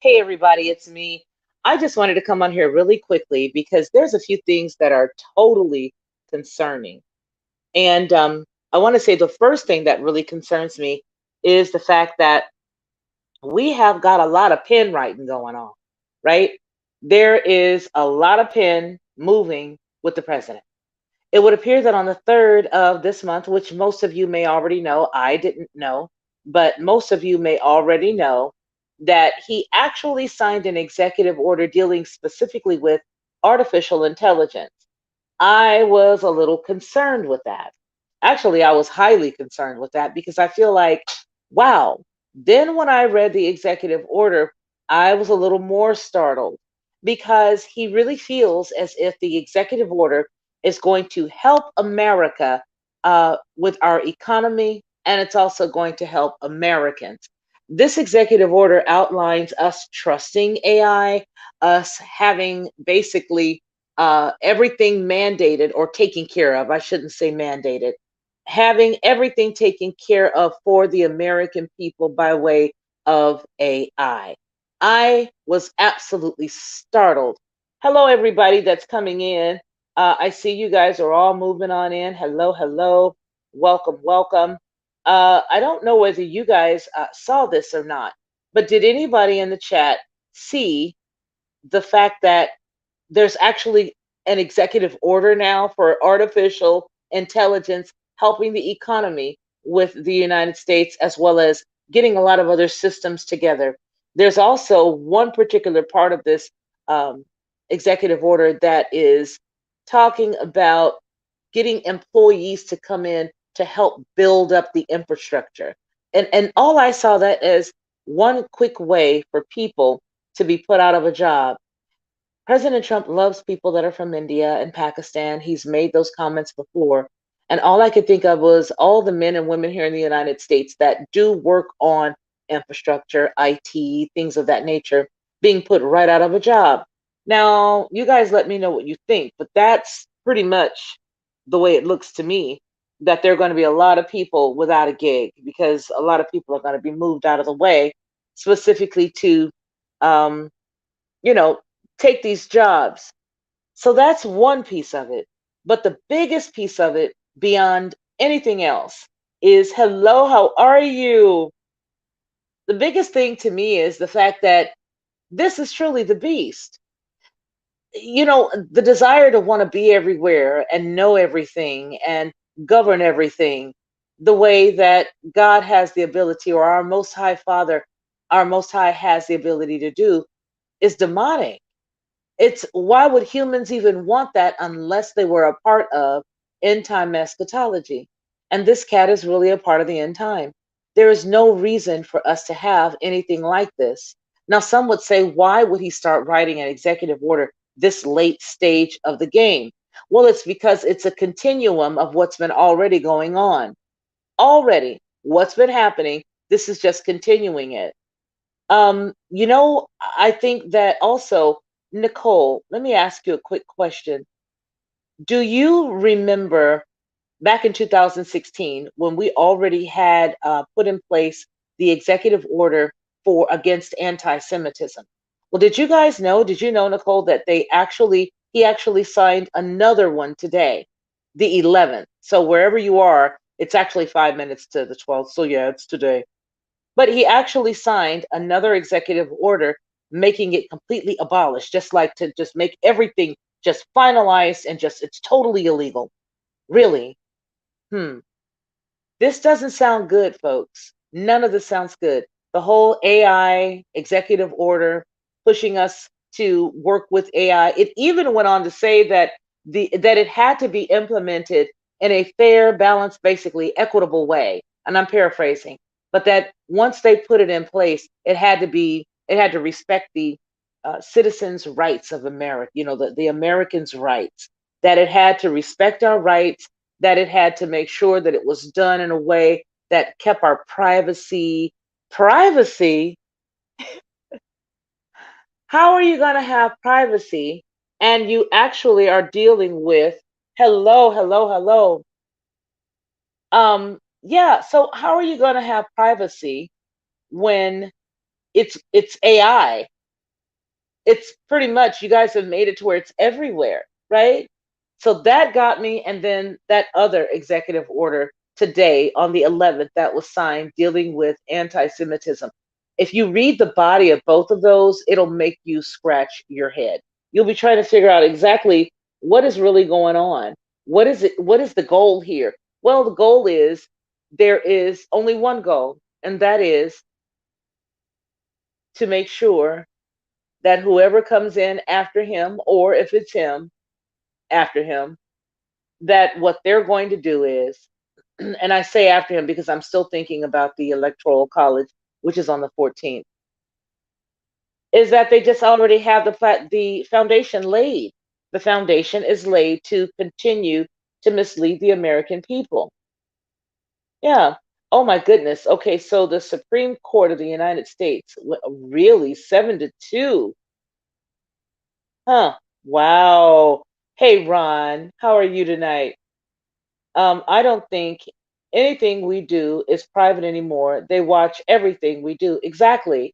Hey, everybody, it's me. I just wanted to come on here really quickly because there's a few things that are totally concerning. And I want to say the first thing that really concerns me is the fact that we have got a lot of pen writing going on, right? There is a lot of pen moving with the president. It would appear that on the 3rd of this month, which most of you may already know, I didn't know, but most of you may already know that he actually signed an executive order dealing specifically with artificial intelligence. I was a little concerned with that. Actually, I was highly concerned with that because I feel like, wow. Then when I read the executive order, I was a little more startled because he really feels as if the executive order is going to help America with our economy, and it's also going to help Americans. This executive order outlines us trusting AI, us having basically everything mandated or taken care of. I shouldn't say mandated. Having everything taken care of for the American people by way of AI. I was absolutely startled. Hello, everybody that's coming in. I see you guys are all moving on in. Hello, hello. Welcome, welcome. I don't know whether you guys saw this or not, but did anybody in the chat see the fact that there's actually an executive order now for artificial intelligence helping the economy with the United States, as well as getting a lot of other systems together? There's also one particular part of this um, executive order that is talking about getting employees to come in to help build up the infrastructure. And all I saw that as one quick way for people to be put out of a job. President Trump loves people that are from India and Pakistan. He's made those comments before. And all I could think of was all the men and women here in the United States that do work on infrastructure, IT, things of that nature, being put right out of a job. Now, you guys let me know what you think, but that's pretty much the way it looks to me, that there are going to be a lot of people without a gig because a lot of people are going to be moved out of the way, specifically to um, you know, take these jobs. So that's one piece of it. But the biggest piece of it, beyond anything else, is hello, how are you? The biggest thing to me is the fact that this is truly the beast. The desire to want to be everywhere and know everything and govern everything the way that God has the ability, or our Most High Father, our Most High has the ability to do, is demonic. It's why would humans even want that unless they were a part of end time eschatology? And this cat is really a part of the end time. There is no reason for us to have anything like this. Now, some would say, why would he start writing an executive order this late stage of the game? Well, it's because it's a continuum of what's been already going on. Already, what's been happening, this is just continuing it. I think that also, Nicole, let me ask you a quick question. Do you remember back in 2016 when we already had put in place the executive order for against anti-Semitism? Well, did you know, Nicole, that he actually signed another one today, the 11th. So wherever you are, it's actually 5 minutes to the 12th. So yeah, it's today. But he actually signed another executive order making it completely abolished, just like to just make everything just finalized and just it's totally illegal. Really? Hmm. This doesn't sound good, folks. None of this sounds good. The whole AI executive order pushing us to work with AI. It even went on to say that that it had to be implemented in a fair, balanced, basically equitable way. And I'm paraphrasing, but that once they put it in place, it had to respect the citizens' rights of America. The Americans' rights. That it had to respect our rights, that it had to make sure that it was done in a way that kept our privacy. Privacy? How are you going to have privacy and you actually are dealing with hello, hello, hello? Yeah, so how are you going to have privacy when it's AI? it's pretty much, you guys have made it to where it's everywhere, right? So that got me. And then that other executive order today on the 11th that was signed dealing with anti Semitism. If you read the body of both of those, it'll make you scratch your head. You'll be trying to figure out exactly what is really going on. What is it? What is the goal here? Well, the goal is, there is only one goal, and that is to make sure that whoever comes in after him, or if it's him, after him, that what they're going to do is, and I say after him because I'm still thinking about the Electoral College, which is on the 14th, is that they just already have the foundation laid. The foundation is laid to continue to mislead the American people. Yeah. Oh my goodness. Okay, so the Supreme Court of the United States, really 7-2. Huh. Wow. Hey, Ron, how are you tonight? I don't think anything we do is private anymore. They watch everything we do. Exactly.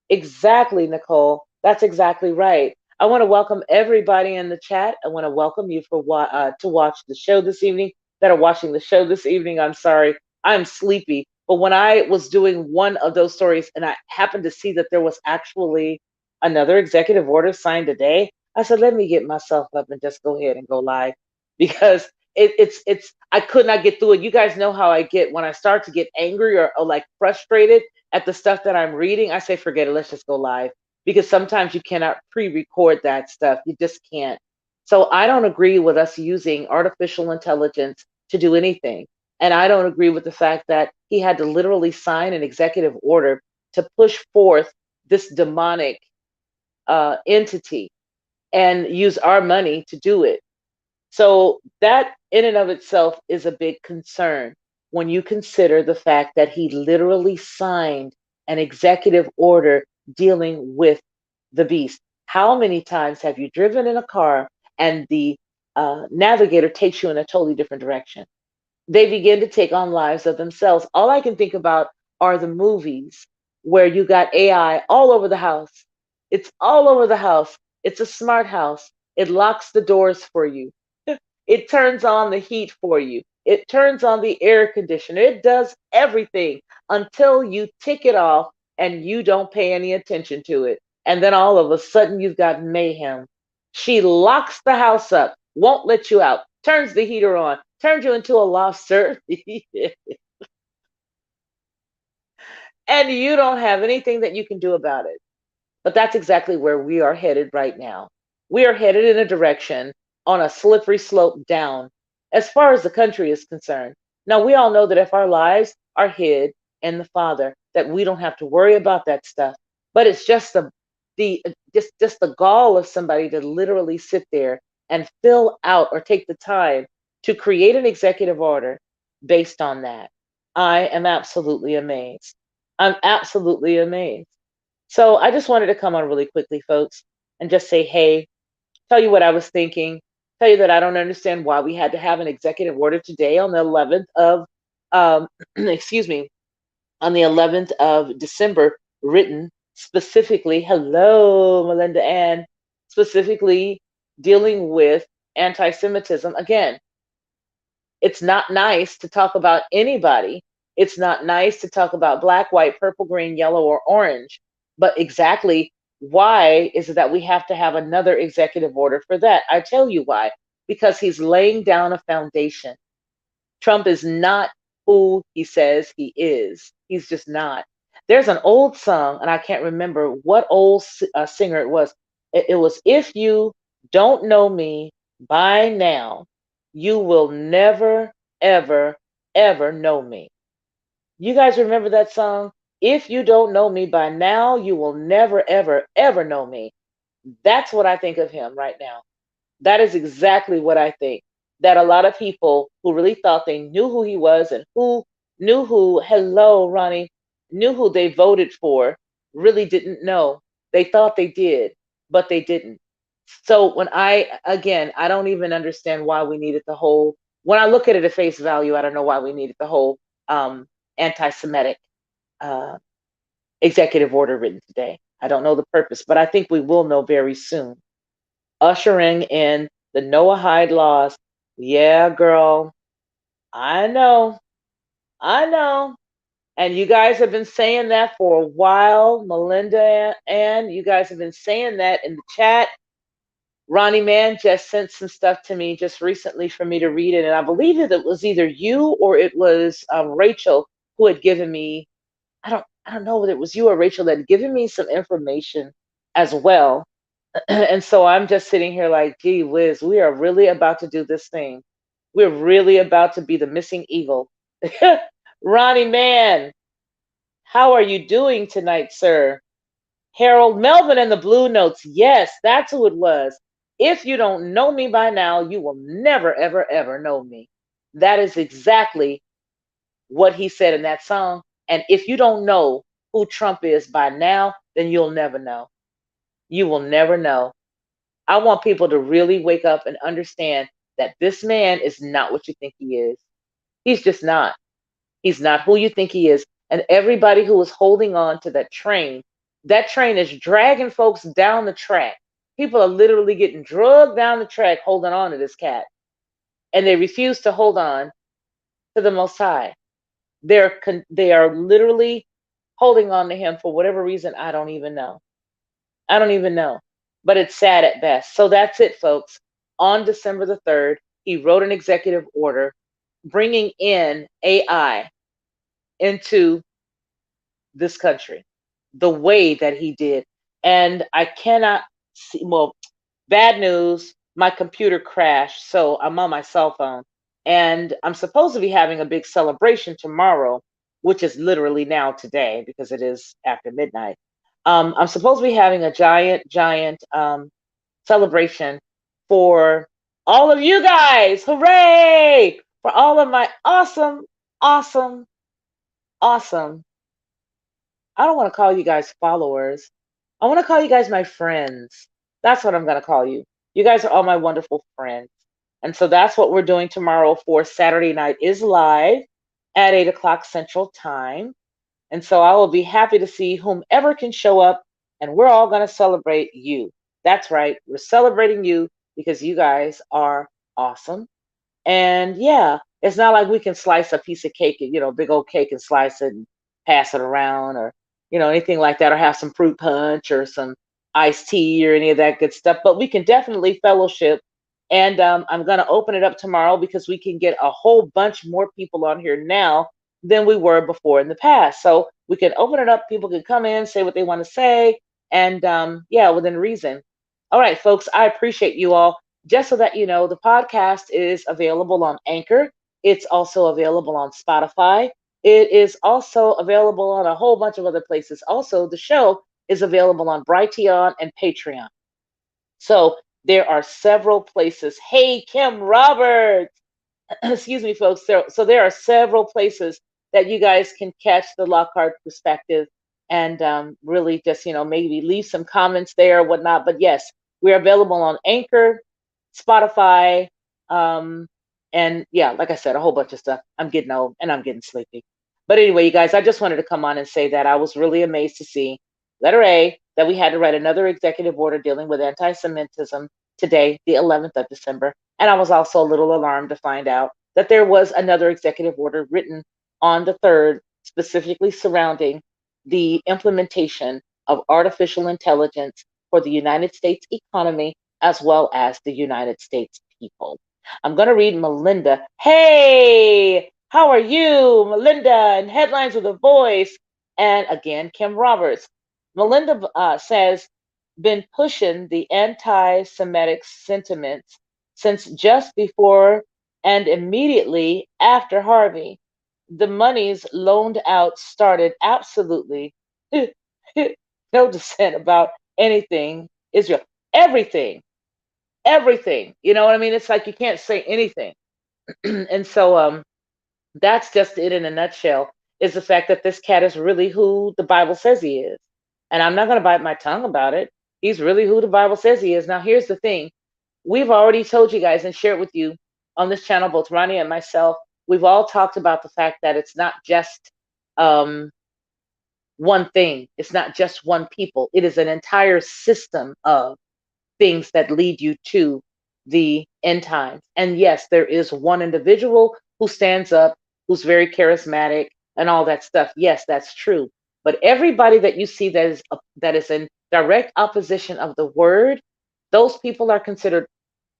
Exactly, Nicole. That's exactly right. I want to welcome everybody in the chat. I want to welcome you for to watch the show this evening, that are watching the show this evening. I'm sorry, I'm sleepy. But when I was doing one of those stories and I happened to see that there was actually another executive order signed today, I said, let me get myself up and just go ahead and go live, because it's I could not get through it. You guys know how I get when I start to get angry, or like frustrated at the stuff that I'm reading. I say, forget it, let's just go live, because sometimes you cannot pre-record that stuff. You just can't. So I don't agree with us using artificial intelligence to do anything. And I don't agree with the fact that he had to literally sign an executive order to push forth this demonic entity and use our money to do it. So that in and of itself is a big concern when you consider the fact that he literally signed an executive order dealing with the beast. How many times have you driven in a car and the navigator takes you in a totally different direction? They begin to take on lives of themselves. All I can think about are the movies where you got AI all over the house. It's all over the house. It's a smart house. It locks the doors for you. It turns on the heat for you. It turns on the air conditioner. It does everything until you tick it off and you don't pay any attention to it. And then all of a sudden you've got mayhem. She locks the house up, won't let you out, turns the heater on, turns you into a lobster, and you don't have anything that you can do about it. But that's exactly where we are headed right now. We are headed in a direction on a slippery slope down as far as the country is concerned. Now, we all know that if our lives are hid in the Father, that we don't have to worry about that stuff. But it's just the just the gall of somebody to literally sit there and fill out or take the time to create an executive order based on that. I am absolutely amazed. I'm absolutely amazed. So I just wanted to come on really quickly, folks, and just say, hey, tell you what I was thinking, tell you that I don't understand why we had to have an executive order today on the 11th of, excuse me, on the 11th of December, written specifically, hello, Melinda Ann, specifically dealing with anti Semitism. Again, it's not nice to talk about anybody. It's not nice to talk about black, white, purple, green, yellow, or orange. But exactly why is it that we have to have another executive order for that? I tell you why. Because he's laying down a foundation. Trump is not who he says he is. He's just not. There's an old song, and I can't remember what old singer it was. It was, if you don't know me by now, you will never, ever, ever know me. You guys remember that song? If you don't know me by now, you will never, ever, ever know me. That's what I think of him right now. That is exactly what I think. That a lot of people who really thought they knew who he was, and who knew who, hello, Ronnie, knew who they voted for, really didn't know. They thought they did, but they didn't. So again, I don't even understand why we needed the whole, when I look at it at face value, I don't know why we needed the whole anti Semitic uh, executive order written today. I don't know the purpose, but I think we will know very soon. Ushering in the Noahide laws. Yeah, girl. I know. I know. And you guys have been saying that for a while, Melinda, and you guys have been saying that in the chat. Ronnie Mann just sent some stuff to me just recently for me to read it, and I believe that it was either you or it was Rachel who had given me. I don't know whether it was you or Rachel that had given me some information as well. And so I'm just sitting here like, gee whiz, we are really about to do this thing. We're really about to be the missing eagle. Ronnie Mann, how are you doing tonight, sir? Harold Melvin and the Blue Notes. Yes, that's who it was. If you don't know me by now, you will never, ever, ever know me. That is exactly what he said in that song. And if you don't know who Trump is by now, then you'll never know. You will never know. I want people to really wake up and understand that this man is not what you think he is. He's just not. He's not who you think he is. And everybody who is holding on to that train is dragging folks down the track. People are literally getting drugged down the track holding on to this cat. And they refuse to hold on to the Most High. They are literally holding on to him for whatever reason. I don't even know. I don't even know. But it's sad at best. So that's it, folks. On December the 3rd, he wrote an executive order bringing in AI into this country the way that he did. And I cannot see, well, bad news, my computer crashed. So I'm on my cell phone. And I'm supposed to be having a big celebration tomorrow, which is literally now today because it is after midnight. I'm supposed to be having a giant celebration for all of you guys. Hooray! For all of my awesome, awesome, awesome. I don't want to call you guys followers. I want to call you guys my friends. That's what I'm going to call you. You guys are all my wonderful friends. And so that's what we're doing tomorrow for Saturday Night is Live at 8 o'clock Central Time. And so I will be happy to see whomever can show up, and we're all going to celebrate you. That's right. We're celebrating you because you guys are awesome. And yeah, it's not like we can slice a piece of cake, big old cake and slice it and pass it around or, anything like that, or have some fruit punch or some iced tea or any of that good stuff. But we can definitely fellowship. And I'm going to open it up tomorrow because we can get a whole bunch more people on here now than we were before in the past. So we can open it up. People can come in, say what they want to say. And yeah, within reason. All right, folks, I appreciate you all. Just so that you know, the podcast is available on Anchor. It's also available on Spotify. It is also available on a whole bunch of other places. Also, the show is available on Brighteon and Patreon. So there are several places. Hey, Kim Roberts. Excuse me, folks. So there are several places that you guys can catch the Lockhart perspective and really just, maybe leave some comments there or whatnot. But yes, we're available on Anchor, Spotify, and yeah, like I said, a whole bunch of stuff. I'm getting old and I'm getting sleepy. But anyway, you guys, I just wanted to come on and say that I was really amazed to see, letter A, that we had to write another executive order dealing with anti-Semitism today, the 11th of December. And I was also a little alarmed to find out that there was another executive order written on the 3rd, specifically surrounding the implementation of artificial intelligence for the United States economy as well as the United States people. I'm going to read Melinda. Hey, how are you, Melinda? And Headlines with a Voice. And again, Kim Roberts. Melinda says, been pushing the anti-Semitic sentiments since just before and immediately after Harvey. The monies loaned out started absolutely no dissent about anything Israel. Everything. You know what I mean? It's like you can't say anything. And so that's just it in a nutshell, is the fact that this cat is really who the Bible says he is. And I'm not going to bite my tongue about it. He's really who the Bible says he is. Now, here's the thing. We've already told you guys and shared with you on this channel, both Ronnie and myself, we've all talked about the fact that it's not just one thing. It's not just one people. It is an entire system of things that lead you to the end times. And yes, there is one individual who stands up, who's very charismatic and all that stuff. Yes, that's true. But everybody that you see that is in direct opposition of the word, those people are considered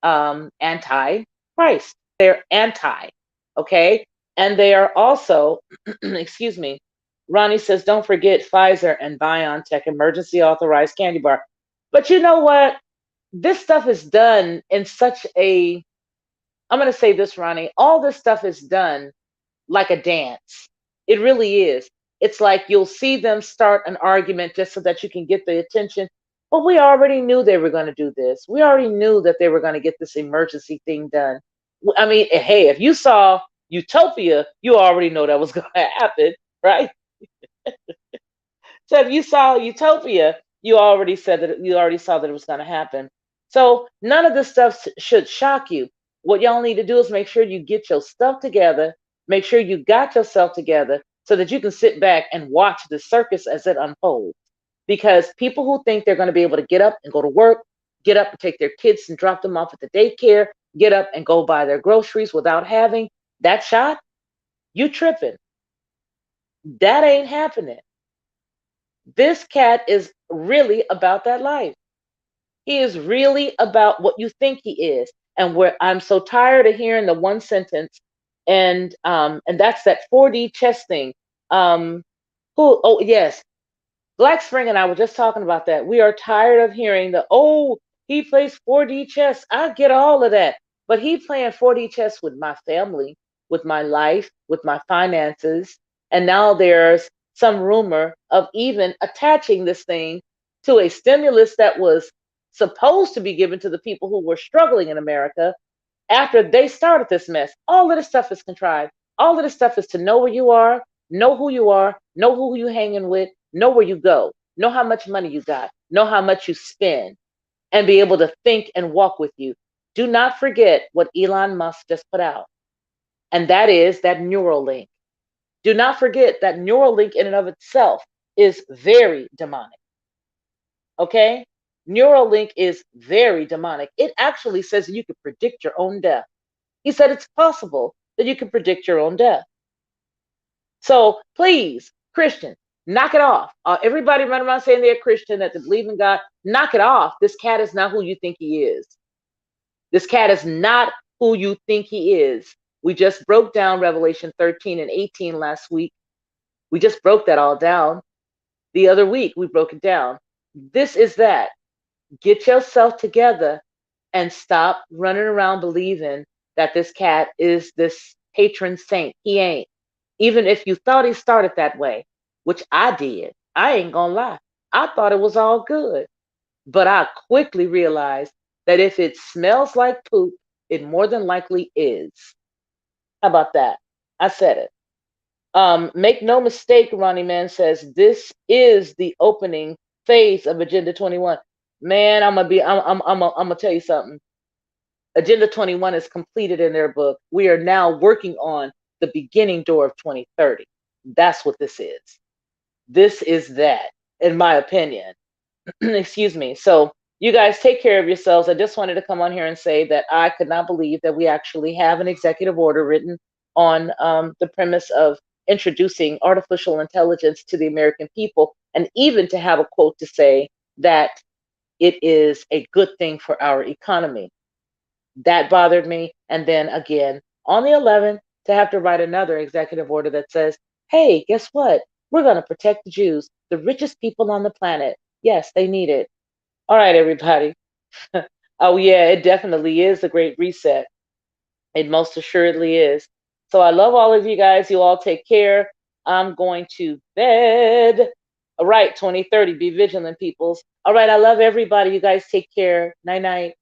anti-Christ. They're anti, okay? And they are also, excuse me, Ronnie says, don't forget Pfizer and BioNTech emergency authorized candy bar. But you know what? This stuff is done in such a, I'm going to say this, Ronnie, all this stuff is done like a dance. It really is. It's like you'll see them start an argument just so that you can get the attention. But we already knew they were going to do this. We already knew that they were going to get this emergency thing done. I mean, hey, if you saw Utopia, you already know that was going to happen, right? So if you saw Utopia, you already saw that it was going to happen. So none of this stuff should shock you. What y'all need to do is make sure you get your stuff together, make sure you got yourself together so that you can sit back and watch the circus as it unfolds. Because people who think they're going to be able to get up and go to work, get up and take their kids and drop them off at the daycare, get up and go buy their groceries without having that shot, you tripping. That ain't happening. This cat is really about that life. He is really about what you think he is. And where I'm so tired of hearing the one sentence, and that's that 4D chess thing. Oh yes, Black Spring and I were just talking about that. We are tired of hearing he plays 4D chess. I get all of that. But he playing 4D chess with my family, with my life, with my finances. And now there's some rumor of even attaching this thing to a stimulus that was supposed to be given to the people who were struggling in America after they started this mess. All of this stuff is contrived. All of this stuff is to know where you are, know who you are, know who you hanging with, know where you go, know how much money you got, know how much you spend, and be able to think and walk with you. Do not forget what Elon Musk just put out, and that is that Neuralink. Do not forget that Neuralink in and of itself is very demonic. Okay? Neuralink is very demonic. It actually says you can predict your own death. He said it's possible that you can predict your own death. So please, Christian, knock it off. Everybody running around saying they're Christian, that they believe in God, knock it off. This cat is not who you think he is. This cat is not who you think he is. We just broke down Revelation 13 and 18 last week. We just broke that all down. The other week, we broke it down. This is that. Get yourself together and stop running around believing that this cat is this patron saint. He ain't. Even if you thought he started that way, which I did, I ain't gonna lie. I thought it was all good. But I quickly realized that if it smells like poop, it more than likely is. How about that? I said it. Make no mistake, Ronnie Man says this is the opening phase of Agenda 21. Man, I'm gonna tell you something. Agenda 21 is completed in their book. We are now working on the beginning door of 2030. That's what this is. This is that, in my opinion. Excuse me. So you guys take care of yourselves. I just wanted to come on here and say that I could not believe that we actually have an executive order written on the premise of introducing artificial intelligence to the American people, and even to have a quote to say that it is a good thing for our economy. That bothered me. And then again, on the 11th, to have to write another executive order that says, hey, guess what? We're going to protect the Jews, the richest people on the planet. Yes, they need it. All right, everybody. Oh, yeah, it definitely is a great reset. It most assuredly is. So I love all of you guys. You all take care. I'm going to bed. All right, 2030. Be vigilant, peoples. All right, I love everybody. You guys take care. Night, night.